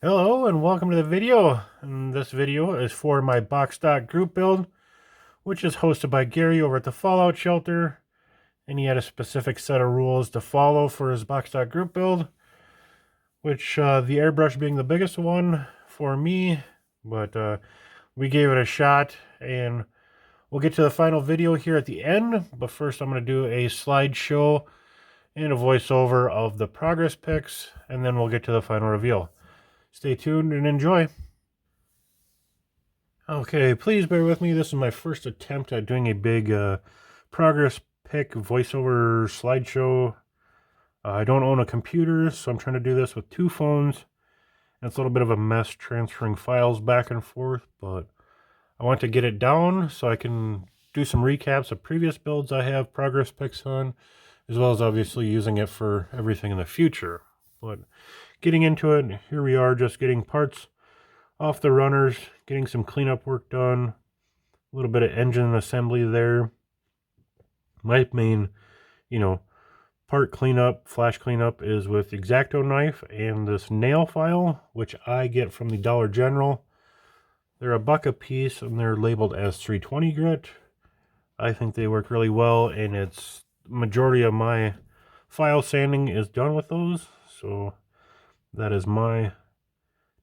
Hello and welcome to the video. And this video is for my box stock group build, which is hosted by Gary over at the Fallout Shelter. And he had a specific set of rules to follow for his box stock group build, which the airbrush being the biggest one for me. But we gave it a shot, and we'll get to the final video here at the end. But first I'm going to do a slideshow and a voiceover of the progress pics, and then we'll get to the final reveal. Stay tuned and enjoy. Okay, please bear with me. This is my first attempt at doing a big progress pic voiceover slideshow. I don't own a computer, so I'm trying to do this with two phones. And it's a little bit of a mess transferring files back and forth, but I want to get it down so I can do some recaps of previous builds I have progress pics on, as well as obviously using it for everything in the future. But getting into it, here we are, just getting parts off the runners, getting some cleanup work done, a little bit of engine assembly there. My main, part cleanup, flash cleanup is with the X-Acto knife and this nail file, which I get from the Dollar General. They're $1 a piece and they're labeled as 320 grit. I think they work really well, and it's majority of my file sanding is done with those, so that is my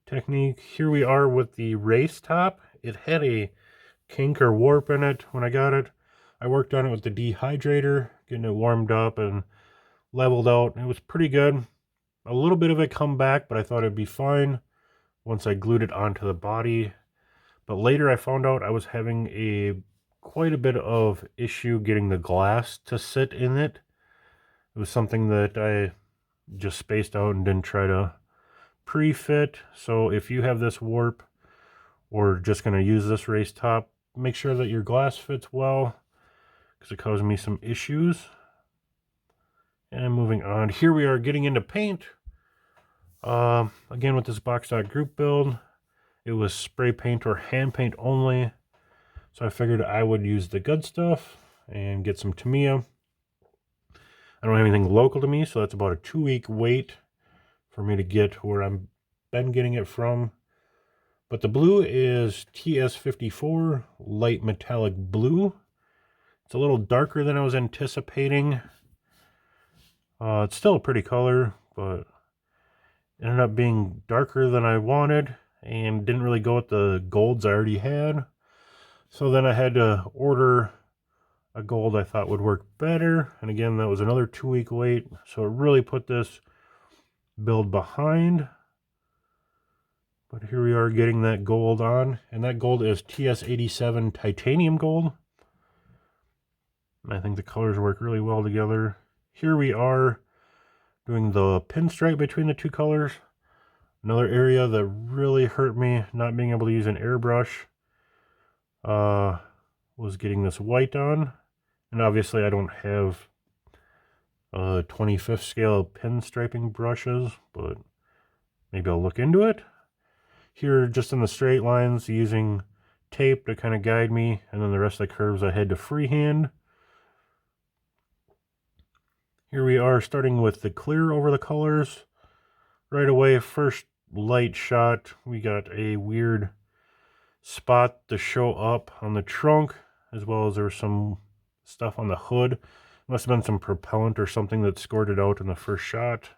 technique. Here we are with the race top. It had a kink or warp in it when I got it. I worked on it with the dehydrator, getting it warmed up and leveled out. It was pretty good. A little bit of it come back, but I thought it'd be fine once I glued it onto the body. But later I found out I was having quite a bit of issue getting the glass to sit in it. It was something that I just spaced out and didn't try to pre-fit. So if you have this warp or just going to use this race top, make sure that your glass fits well, because it caused me some issues. And moving on, here we are getting into paint. Again with this box stock group build, it was spray paint or hand paint only, so I figured I would use the good stuff and get some Tamiya. I don't have anything local to me, so that's about a 2-week wait for me to get where I've been getting it from. But the blue is TS54 light metallic blue. It's a little darker than I was anticipating. It's still a pretty color, but it ended up being darker than I wanted and didn't really go with the golds I already had. So then I had to order a gold I thought would work better. And again, that was another 2-week wait. So it really put this build behind. But here we are getting that gold on. And that gold is TS87 titanium gold. I think the colors work really well together. Here we are doing the pinstripe between the two colors. Another area that really hurt me not being able to use an airbrush was getting this white on. And obviously I don't have 25th scale pinstriping brushes, but maybe I'll look into it. Here, just in the straight lines, using tape to kind of guide me, and then the rest of the curves I had to freehand. Here we are starting with the clear over the colors. Right away, first light shot, we got a weird spot to show up on the trunk, as well as there was some stuff on the hood. Must have been some propellant or something that scored it out in the first shot.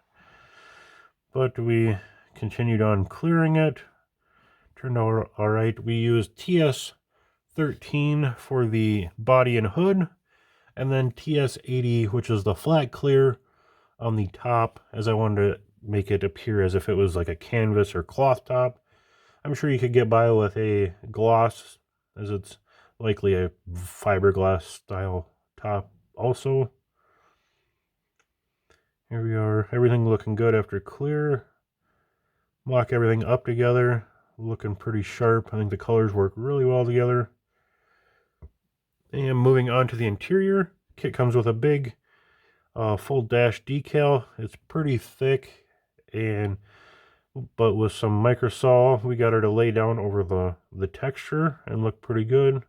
But we continued on clearing it. Turned out all right. We used TS13 for the body and hood, and then TS80, which is the flat clear on the top, as I wanted to make it appear as if it was like a canvas or cloth top. I'm sure you could get by with a gloss, as it's likely a fiberglass style top also. Here we are, everything looking good after clear. Lock everything up together, looking pretty sharp. I think the colors work really well together. And moving on to the interior, kit comes with a big full dash decal. It's pretty thick, but with some microsol, we got her to lay down over the texture and look pretty good.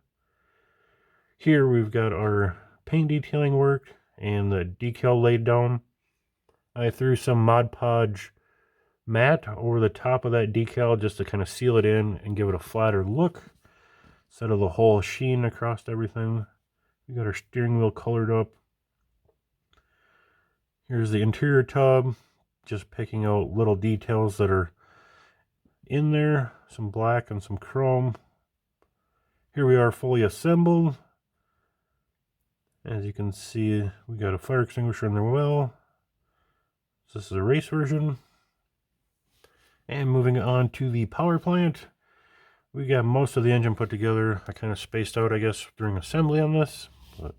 Here we've got our paint detailing work and the decal laid down. I threw some Mod Podge matte over the top of that decal just to kind of seal it in and give it a flatter look instead of the whole sheen across everything. We got our steering wheel colored up. Here's the interior tub, just picking out little details that are in there, some black and some chrome. Here we are fully assembled. As you can see, we got a fire extinguisher in the well. This is a race version. And moving on to the power plant, we got most of the engine put together. I kind of spaced out, I guess, during assembly on this, but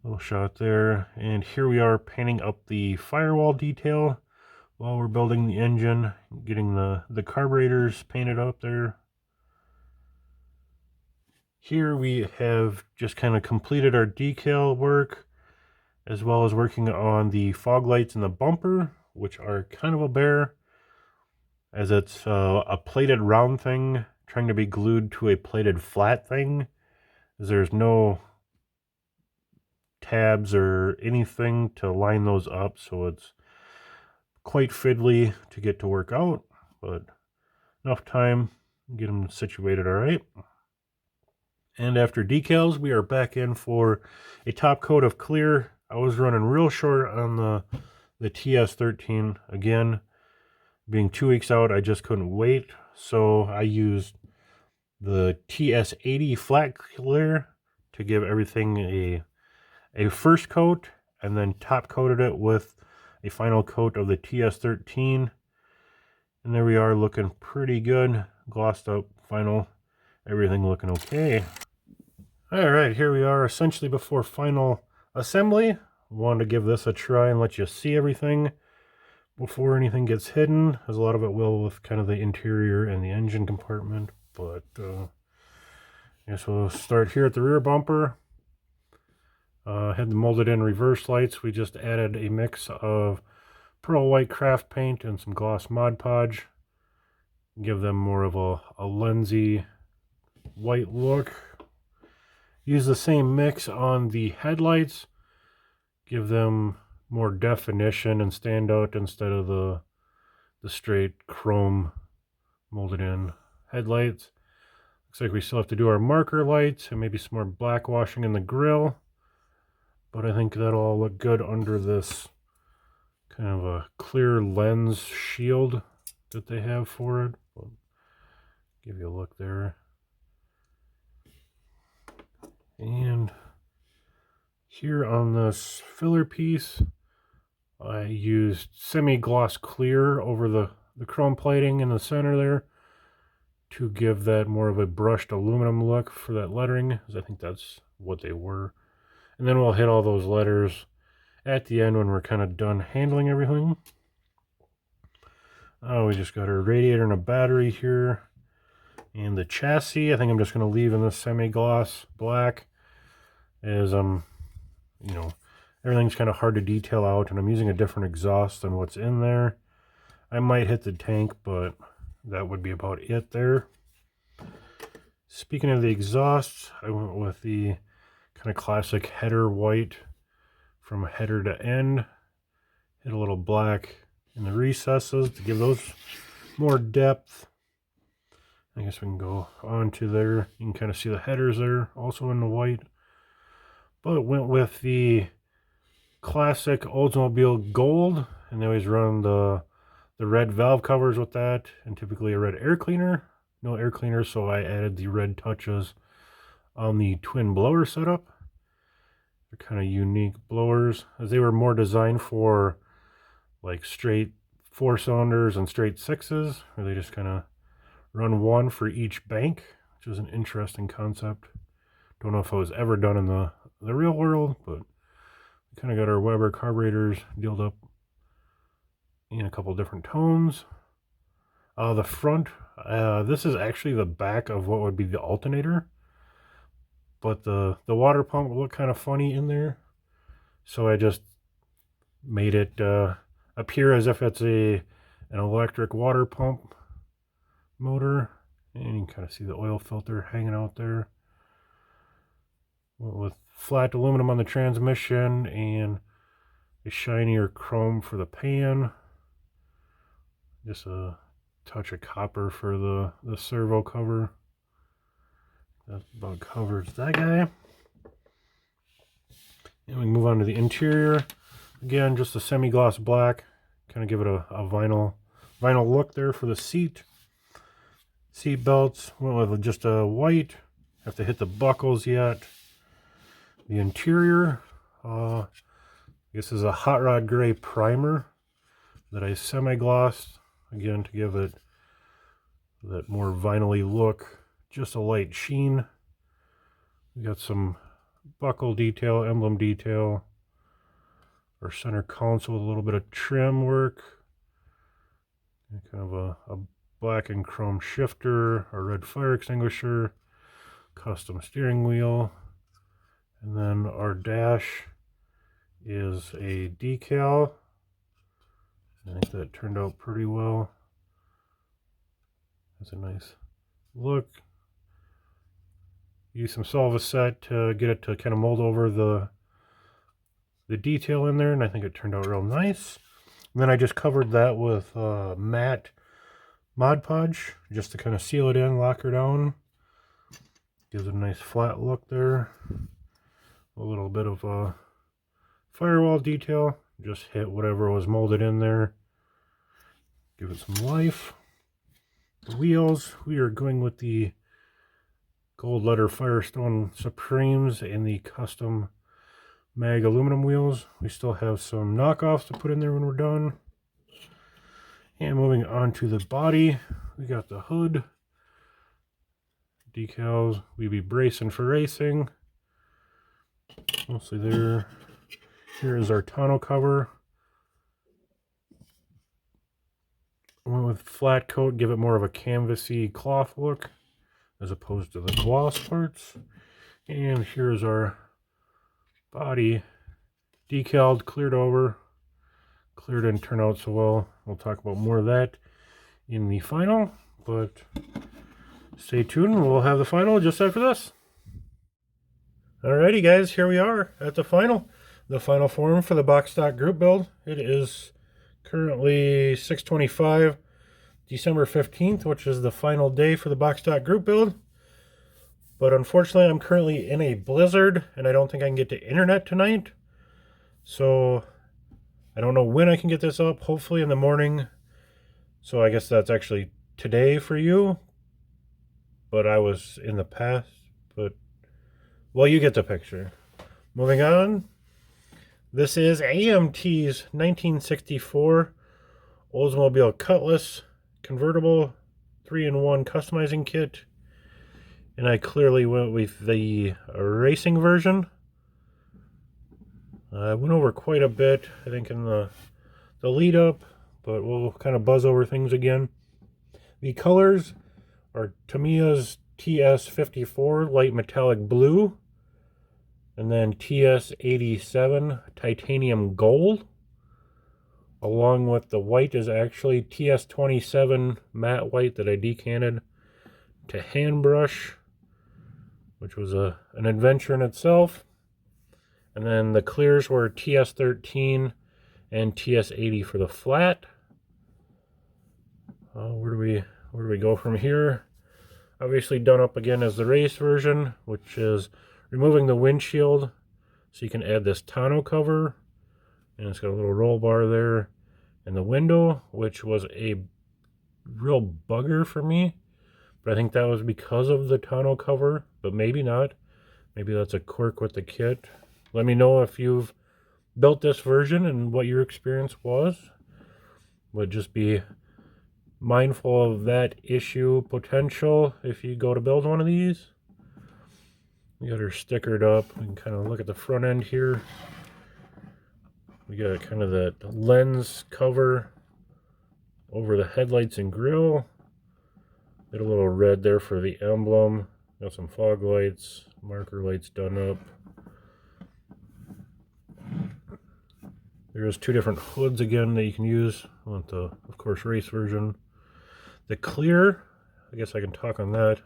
little shot there. And here we are painting up the firewall detail while we're building the engine, getting the carburetors painted up there. Here we have just kind of completed our decal work, as well as working on the fog lights in the bumper, which are kind of a bear, as it's a plated round thing trying to be glued to a plated flat thing. There's no tabs or anything to line those up, so it's quite fiddly to get to work out, but enough time to get them situated all right. And after decals, we are back in for a top coat of clear. I was running real short on the TS13. Again, being 2 weeks out, I just couldn't wait, so I used the TS80 flat clear to give everything a first coat, and then top coated it with a final coat of the TS13. And there we are, looking pretty good. Glossed up, final, everything looking okay. Alright, here we are essentially before final assembly. Wanted to give this a try and let you see everything before anything gets hidden, as a lot of it will with kind of the interior and the engine compartment. But I guess we'll start here at the rear bumper. Had the molded in reverse lights. We just added a mix of pearl white craft paint and some gloss Mod Podge. Give them more of a lensy white look. Use the same mix on the headlights. Give them more definition and stand out instead of the straight chrome molded in headlights. Looks like we still have to do our marker lights and maybe some more black washing in the grille. But I think that'll all look good under this kind of a clear lens shield that they have for it. I'll give you a look there. And here on this filler piece, I used semi-gloss clear over the chrome plating in the center there to give that more of a brushed aluminum look for that lettering, because I think that's what they were. And then we'll hit all those letters at the end when we're kind of done handling everything. Oh, we just got our radiator and a battery here. And the chassis, I think I'm just going to leave in this semi-gloss black, as you know, everything's kind of hard to detail out, and I'm using a different exhaust than what's in there. I might hit the tank, but that would be about it there. Speaking of the exhausts, I went with the kind of classic header white from header to end. Hit a little black in the recesses to give those more depth. I guess we can go on to there. You can kind of see the headers there, also in the white. But went with the classic Oldsmobile gold, and they always run the red valve covers with that, and typically a red air cleaner. No air cleaner, so I added the red touches on the twin blower setup. They're kind of unique blowers, as they were more designed for like straight 4-cylinders and straight 6s, where they just kind of run one for each bank, which is an interesting concept. Don't know if it was ever done in the real world, but we kind of got our Weber carburetors dealed up in a couple different tones. The front, this is actually the back of what would be the alternator, but the water pump will look kind of funny in there, so I just made it appear as if it's an electric water pump motor. And you can kind of see the oil filter hanging out there, with flat aluminum on the transmission and a shinier chrome for the pan. Just a touch of copper for the servo cover. That about covers that guy. And we move on to the interior. Again, just a semi-gloss black. Kind of give it a vinyl look there for the seat. Seat belts went with just a white. Have to hit the buckles yet. The interior, this is a hot rod gray primer that I semi-glossed again to give it that more vinyl-y look. Just a light sheen. We got some buckle detail, emblem detail. Our center console with a little bit of trim work. And kind of a black and chrome shifter, a red fire extinguisher, custom steering wheel. And then our dash is a decal. I think that turned out pretty well. That's a nice look. Use some Solvaset to get it to kind of mold over the detail in there, and I think it turned out real nice. And then I just covered that with matte Mod Podge just to kind of seal it in, lock her down. Gives it a nice flat look there. A little bit of a firewall detail. Just hit whatever was molded in there. Give it some life. The wheels, we are going with the gold letter Firestone Supremes and the custom mag aluminum wheels. We still have some knockoffs to put in there when we're done. And moving on to the body, we got the hood. Decals, we be bracing for racing. Mostly there. Here is our tonneau cover. Went with flat coat, give it more of a canvasy cloth look as opposed to the gloss parts. And here's our body, decaled, cleared over. Clear didn't turn out so well. We'll talk about more of that in the final, but stay tuned. We'll have the final just after this. Alrighty guys, here we are at the final form for the box stock group build. It is currently 6/25, December 15th, which is the final day for the box stock group build. But unfortunately, I'm currently in a blizzard, and I don't think I can get to internet tonight. So I don't know when I can get this up, hopefully in the morning. So I guess that's actually today for you. But I was in the past, but well, you get the picture. Moving on. This is AMT's 1964 Oldsmobile Cutlass Convertible 3-in-1 customizing kit. And I clearly went with the racing version. I went over quite a bit, I think, in the lead up, but we'll kind of buzz over things again. The colors are Tamiya's TS54 light metallic blue, and then TS87 titanium gold, along with the white is actually TS27 matte white that I decanted to hand brush, which was an adventure in itself. And then the clears were TS13 and TS80 for the flat. Where do we go from here? Obviously done up again as the race version, which is removing the windshield so you can add this tonneau cover, and it's got a little roll bar there, and the window, which was a real bugger for me, but I think that was because of the tonneau cover, but maybe not. Maybe that's a quirk with the kit. Let me know if you've built this version and what your experience was. But just be mindful of that issue potential if you go to build one of these. We got her stickered up. We can kind of look at the front end here. We got kind of that lens cover over the headlights and grille. Got a little red there for the emblem. Got some fog lights, marker lights done up. There's two different hoods again that you can use. I want the, of course, race version. The clear, I guess I can talk on that.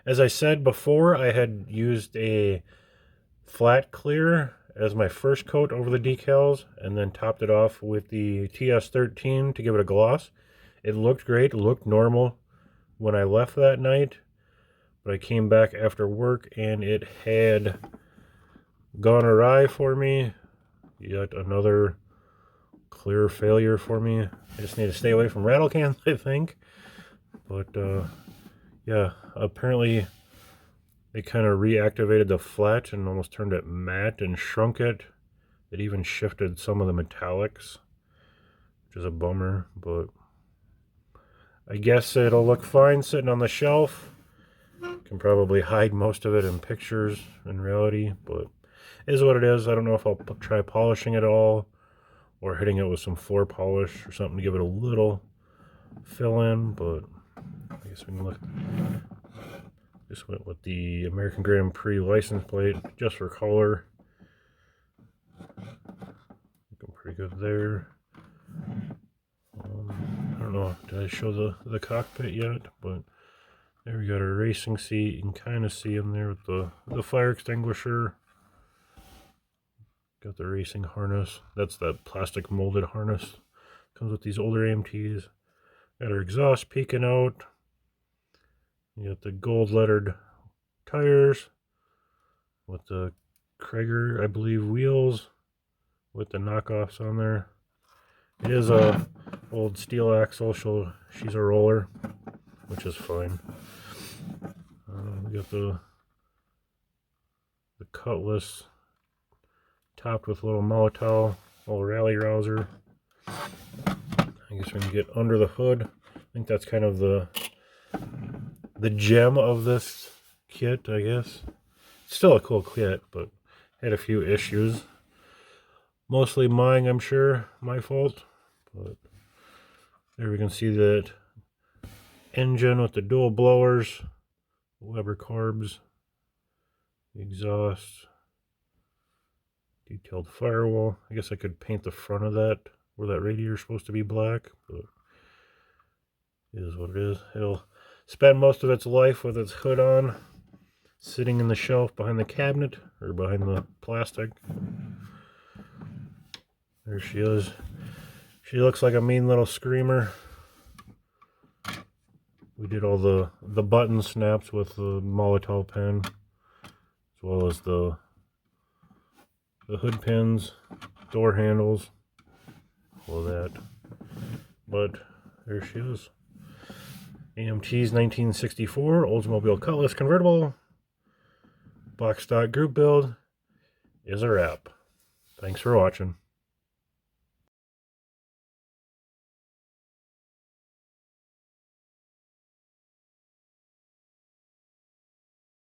As I said before, I had used a flat clear as my first coat over the decals, and then topped it off with the TS13 to give it a gloss. It looked great, it looked normal when I left that night, but I came back after work and it had gone awry for me. Yet another clear failure for me. I just need to stay away from rattle cans, I think. But yeah, apparently they kind of reactivated the flat and almost turned it matte and shrunk it. It even shifted some of the metallics, which is a bummer, but I guess it'll look fine sitting on the shelf. Can probably hide most of it in pictures in reality, but it is what it is. I don't know if I'll try polishing it all or hitting it with some floor polish or something to give it a little fill in, but I guess we can look. Just went with the American Grand Prix license plate just for color. Looking pretty good there. I don't know, did I show the cockpit yet? But there we got our racing seat. You can kind of see in there with the fire extinguisher. Got the racing harness. That's that plastic molded harness. Comes with these older AMTs. Got our exhaust peeking out. You got the gold lettered tires with the Krager, I believe, wheels with the knockoffs on there. It is a old steel axle. She's a roller, which is fine. We got the Cutlass topped with a little Molotov, little rally rouser. I guess we can get under the hood. I think that's kind of the gem of this kit, I guess. It's still a cool kit, but had a few issues. Mostly mine, I'm sure, my fault. But there we can see that engine with the dual blowers, Weber carbs, exhaust, detailed firewall. I guess I could paint the front of that where that radiator is supposed to be black, but it is what it is. It'll spend most of its life with its hood on, sitting in the shelf behind the cabinet or behind the plastic. There she is. She looks like a mean little screamer. We did all the button snaps with the Molotov pen, as well as the hood pins, door handles, all of that. But there she is. AMT's 1964 Oldsmobile Cutlass Convertible box stock group build is a wrap. Thanks for watching.